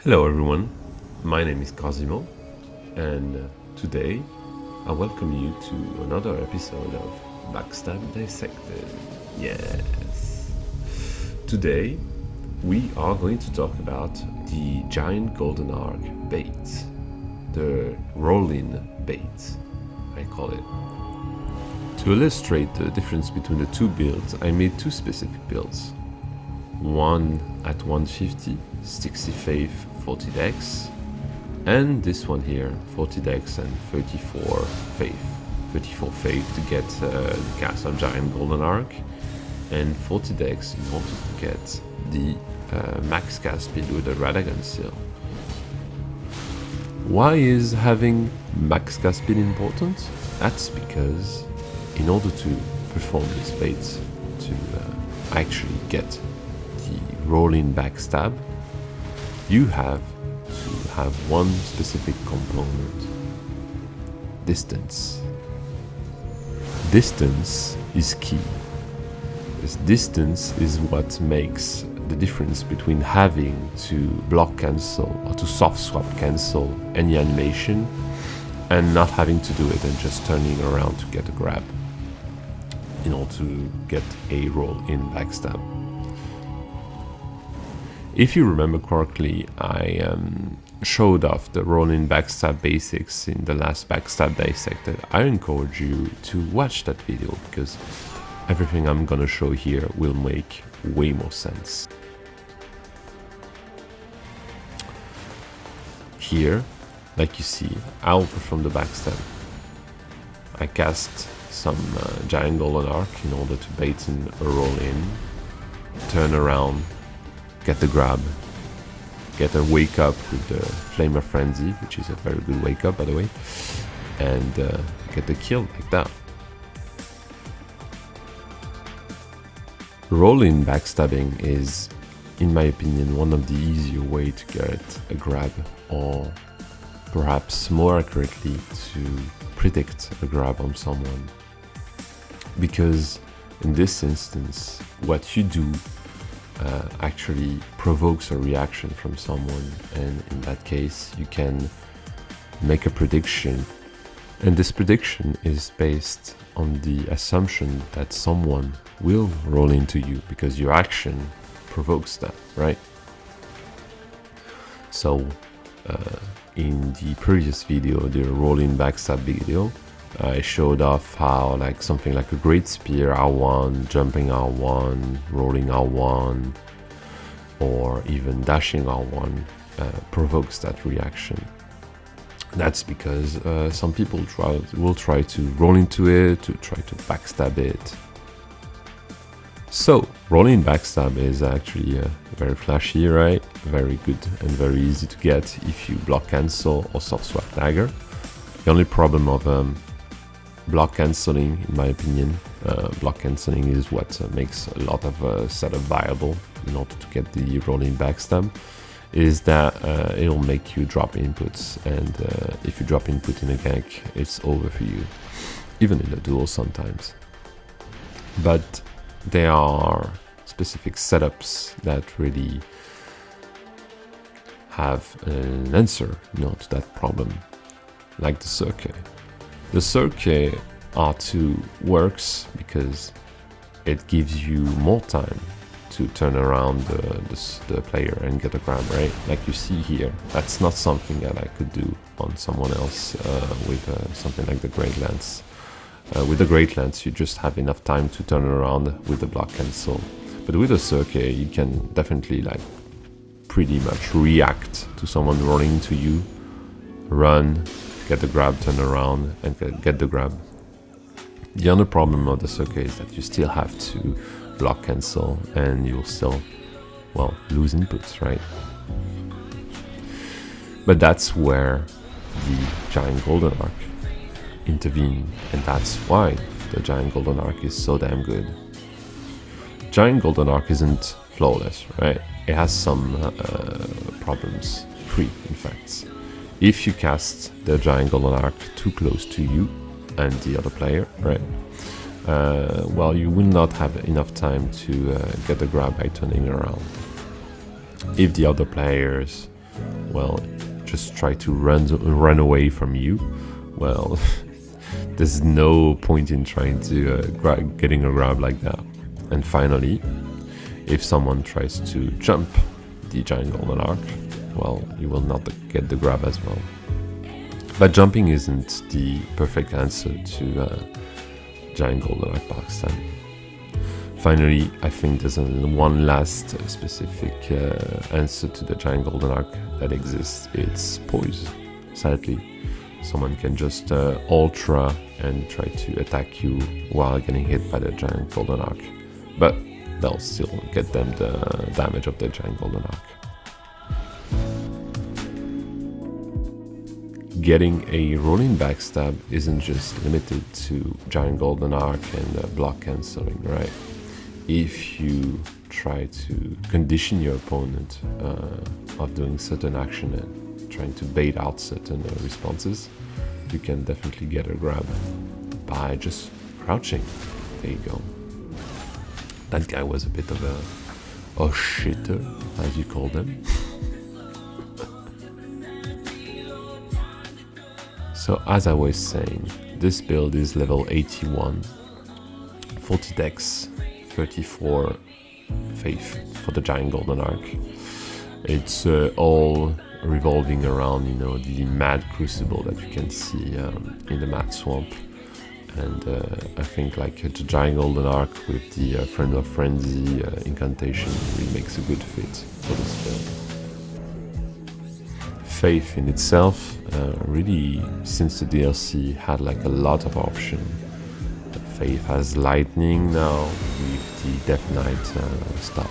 Hello everyone, my name is Cosimo, and today I welcome you to another episode of Backstab Dissected. Yes! Today we are going to talk about the giant golden arc bait, the roll-in bait, I call it. To illustrate the difference between the two builds, I made two specific builds. One at 150, 65 40 dex, and this one here, 40 dex and 34 faith. 34 faith to get the cast of Giant Golden Arc, and 40 dex in order to get the max cast speed with the Radagon Seal. Why is having max cast speed important? That's because in order to perform this bait, to actually get the rolling backstab, you have to have one specific component: distance. Distance is key. This distance is what makes the difference between having to block cancel or to soft swap cancel any animation and not having to do it and just turning around to get a grab in order to get a roll in backstab. If you remember correctly, I showed off the roll-in backstab basics in the last Backstab Dissected. I encourage you to watch that video because everything I'm gonna show here will make way more sense. Here, like you see, I'll perform the backstab. I cast some Giant Golden Arc in order to bait in a roll-in, turn around, get the grab, get a wake up with the Flame of Frenzy, which is a very good wake up by the way, and get the kill like that. Rolling backstabbing is, in my opinion, one of the easier way to get a grab, or perhaps more accurately to predict a grab on someone. Because in this instance, what you do actually provokes a reaction from someone, and in that case you can make a prediction, and this prediction is based on the assumption that someone will roll into you because your action provokes that, right? So in the previous video, the rolling backstab video, I showed off how like something like a Great Spear R1, jumping R1, rolling R1, or even dashing R1 provokes that reaction. That's because some people will try to roll into it, to try to backstab it. So, rolling backstab is actually very flashy, right? Very good and very easy to get if you block cancel or soft swap dagger. The only problem of block cancelling, in my opinion, block cancelling is what makes a lot of setup viable in order to get the rolling backstab, is that it'll make you drop inputs, and if you drop input in a gank, it's over for you, even in a duel sometimes. But there are specific setups that really have an answer, to that problem, like the cirque. The cirque R2 works because it gives you more time to turn around the player and get a grab, right? Like you see here, that's not something that I could do on someone else with something like the Great Lance. With the Great Lance, you just have enough time to turn around with the block cancel. But with the cirque, you can definitely like pretty much react to someone rolling into you, run, get the grab, turn around, and get the grab. The other problem of the cirque is that you still have to block cancel, and you'll still, well, lose inputs, right? But that's where the Giant Golden Arc intervene, and that's why the Giant Golden Arc is so damn good. Giant Golden Arc isn't flawless, right? It has some problems, 3 in fact. If you cast the Giant Golden Arc too close to you and the other player, right? Well, you will not have enough time to get the grab by turning around. If the other players well, just try to run away from you, well, there's no point in trying to getting a grab like that. And finally, if someone tries to jump the giant golden arc, well, you will not get the grab as well. But jumping isn't the perfect answer to giant golden arc backstab. Finally, I think there's one last specific answer to the giant golden arc that exists. It's poise. Sadly, someone can just ultra and try to attack you while getting hit by the giant golden arc, but they'll still get them the damage of the giant golden arc. Getting a rolling backstab isn't just limited to giant golden arc and block cancelling, right? If you try to condition your opponent of doing certain action and trying to bait out certain responses, you can definitely get a grab by just crouching. There you go. That guy was a bit of a shitter, as you call them. So as I was saying, this build is level 81, 40 dex, 34 faith for the giant golden arc. It's all revolving around, the mad crucible that you can see in the mad swamp. And I think like the giant golden arc with the friend of frenzy incantation really makes a good fit for this build. Faith in itself really, since the DLC, had like a lot of options. Faith has lightning now with the Death Knight stuff.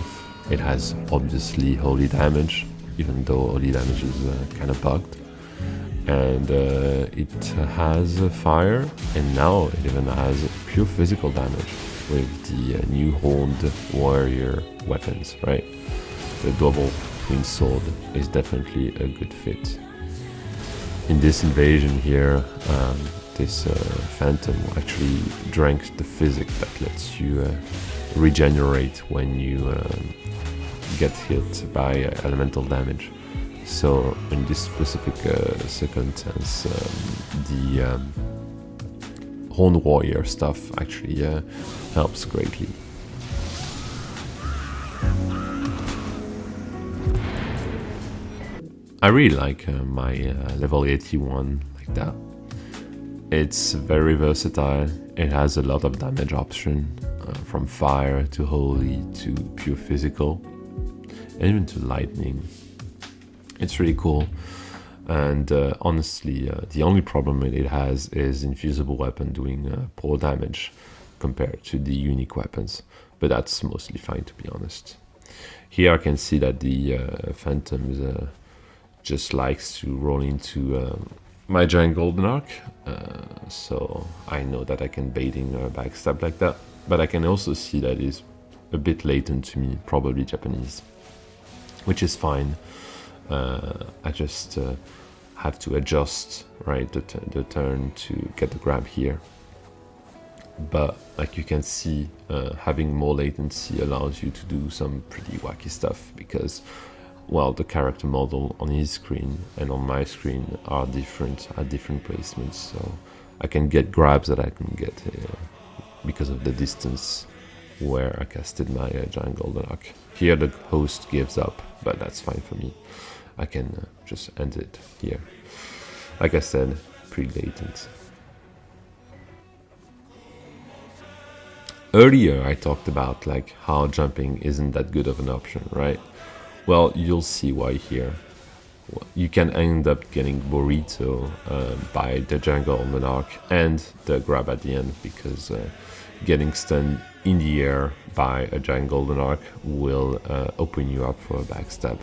It has obviously holy damage, even though holy damage is kind of bugged. And it has fire, and now it even has pure physical damage with the new horned warrior weapons, right? The double twin sword is definitely a good fit. In this invasion here, this phantom actually drank the physic that lets you regenerate when you get hit by elemental damage. So in this specific circumstance, the Horned Warrior stuff actually helps greatly. I really like my level 81 like that. It's very versatile. It has a lot of damage option, from fire to holy to pure physical, and even to lightning. It's really cool, and honestly, the only problem it has is infusible weapon doing poor damage compared to the unique weapons, but that's mostly fine, to be honest. Here I can see that the Phantoms just likes to roll into my giant golden arc, so I know that I can baiting backstab like that, but I can also see that it's a bit latent to me, probably Japanese, which is fine. I just have to adjust, right, the turn to get the grab here. But like you can see, having more latency allows you to do some pretty wacky stuff, because, well, the character model on his screen and on my screen are different at different placements, so I can get grabs that I can get because of the distance where I casted my giant golden arc. Here the host gives up, but that's fine for me. I can just end it here. Like I said, pretty latent. Earlier I talked about like how jumping isn't that good of an option, right? Well, you'll see why here. You can end up getting burrito by the giant golden arc and the grab at the end, because getting stunned in the air by a giant golden arc will open you up for a backstab,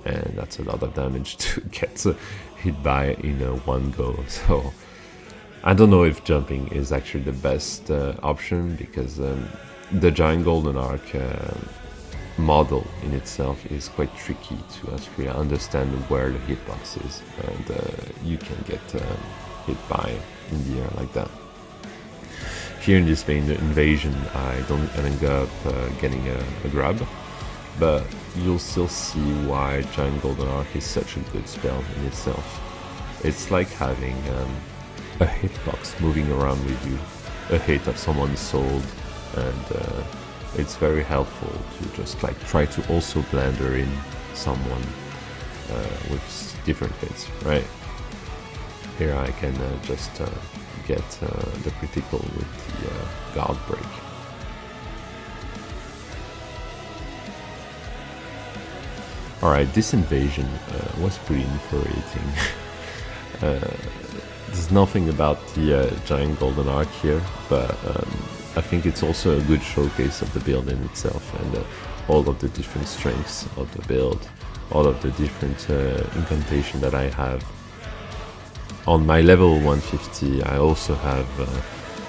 and that's a lot of damage to get hit by in one go. So I don't know if jumping is actually the best option, because the giant golden arc model in itself is quite tricky to actually understand where the hitbox is, and you can get hit by in the air like that. Here in this invasion, I don't end up getting a grab, but you'll still see why Giant Golden Arc is such a good spell in itself. It's like having a hitbox moving around with you, a hit of someone's sword, and it's very helpful to just like try to also blend her in someone with different hits, right? Here I can just get the critical with the guard break. Alright, this invasion was pretty infuriating. There's nothing about the Giant Golden Arc here, but I think it's also a good showcase of the build in itself, and all of the different strengths of the build, all of the different incantation that I have. On my level 150 I also have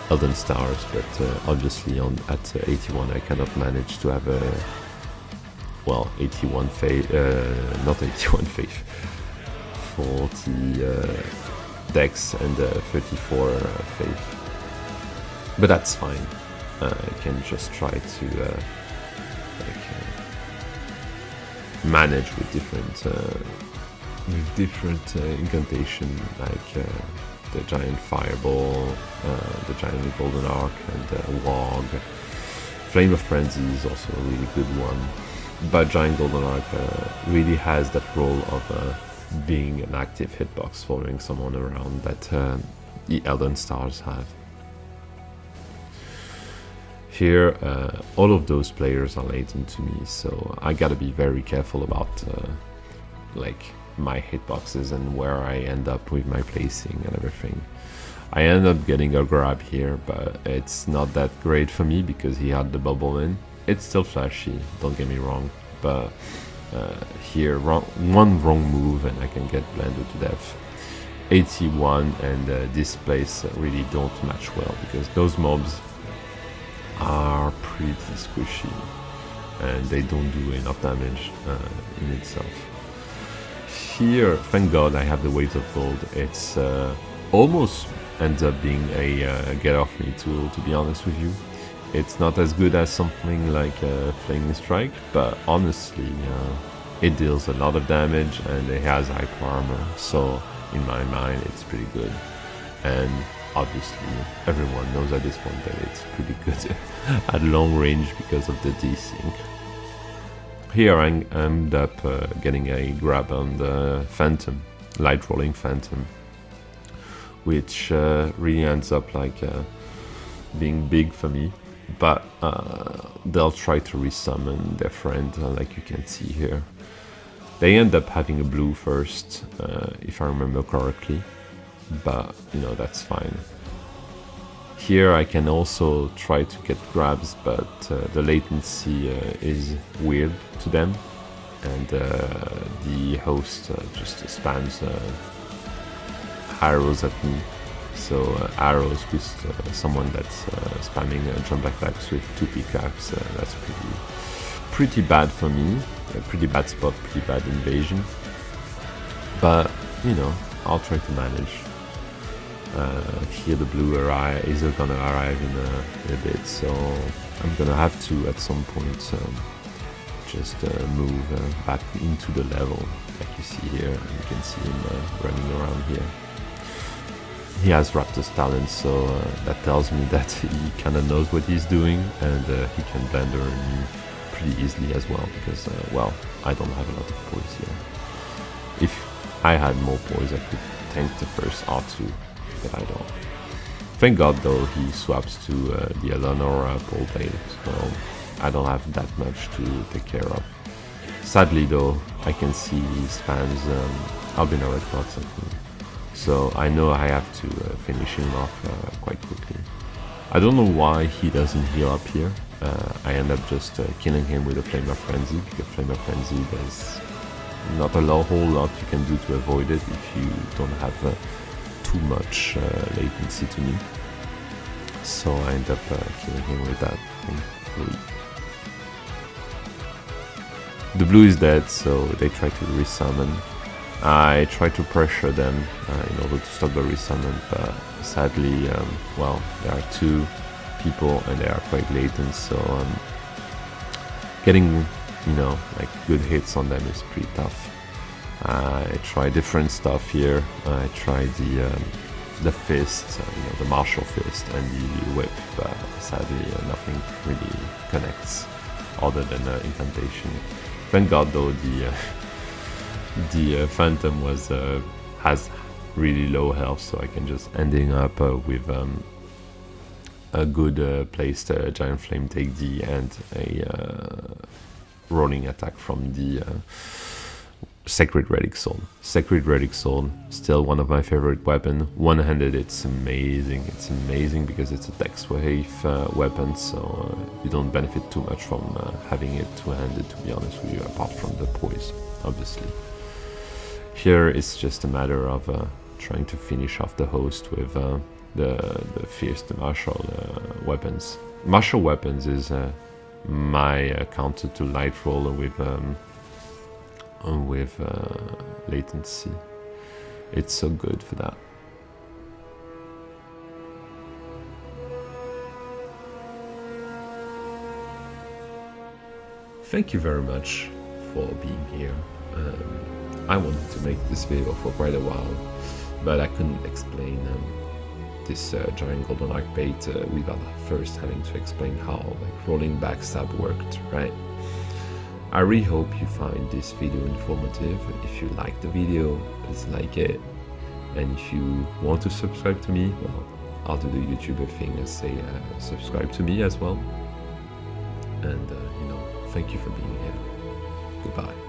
Elden Stars, but obviously at 81 I cannot manage to have a, well, 81 faith, not 81 faith, 40 dex and 34 faith. But that's fine. I can just try to manage with different incantation, like the giant fireball, the giant golden arc, and wog. Flame of Frenzy is also a really good one, but giant golden arc really has that role of being an active hitbox, following someone around that the Elden Stars have. Here, all of those players are latent to me, so I gotta be very careful about like my hitboxes and where I end up with my placing and everything. I end up getting a grab here, but it's not that great for me because he had the bubble in. It's still flashy, don't get me wrong, but here one wrong move and I can get blended to death. 81 and this place really don't match well because those mobs are pretty squishy and they don't do enough damage in itself. Here, thank God I have the weight of gold. It's almost ends up being a get off me tool, to be honest with you. It's not as good as something like Flaming Strike, but honestly it deals a lot of damage and it has hyper armor, so in my mind it's pretty good. And obviously everyone knows at this point that it's pretty good at long range because of the desync. Here I end up getting a grab on the Phantom, Light Rolling Phantom, which really ends up like being big for me, but they'll try to resummon their friend, like you can see here. They end up having a blue first, if I remember correctly, but you know, that's fine. Here I can also try to get grabs, but the latency is weird to them, and the host just spams arrows at me. So arrows with someone that's spamming jump attacks with 2 pickaxe, that's pretty bad for me. A pretty bad spot, pretty bad invasion. But you know, I'll try to manage. Here the blue is gonna arrive in a bit, so I'm gonna have to at some point just move back into the level, like you see here. You can see him running around here. He has Raptor's talent, so that tells me that he kinda knows what he's doing, and he can blender me pretty easily as well, because well, I don't have a lot of poise here. If I had more poise I could tank the first R2, but I don't. Thank God though he swaps to the Eleanor pole tail, so I don't have that much to take care of. Sadly though, I can see he spams Albino Red Clots at me, so I know I have to finish him off quite quickly. I don't know why he doesn't heal up here. I end up just killing him with a Flame of Frenzy, because Flame of Frenzy, there's not a whole lot you can do to avoid it if you don't have too much latency to me. So I end up killing him with that, thankfully. The blue is dead, so they try to resummon. I try to pressure them in order to stop the resummon, but sadly, well, there are 2 people and they are quite latent, so getting you know, like good hits on them is pretty tough. I try different stuff here. I tried the fist, you know, the martial fist and the whip, but sadly nothing really connects other than incantation. Thank God though the phantom has really low health, so I can just ending up with a good placed giant flame take D and a rolling attack from the Sacred Relic Sword. Sacred Relic Sword, still one of my favorite weapons. One-handed, it's amazing. It's amazing because it's a dex wave weapon, so you don't benefit too much from having it two-handed, to be honest with you, apart from the poise, obviously. Here it's just a matter of trying to finish off the host with the fierce, the martial weapons. Martial weapons is my counter to light roller with latency. It's so good for that. Thank you very much for being here. I wanted to make this video for quite a while, but I couldn't explain this giant golden arc bait without first having to explain how like rolling backstab worked, right? I really hope you find this video informative. If you like the video, please like it. And if you want to subscribe to me, well, I'll do the YouTuber thing and say subscribe to me as well. And you know, thank you for being here. Goodbye.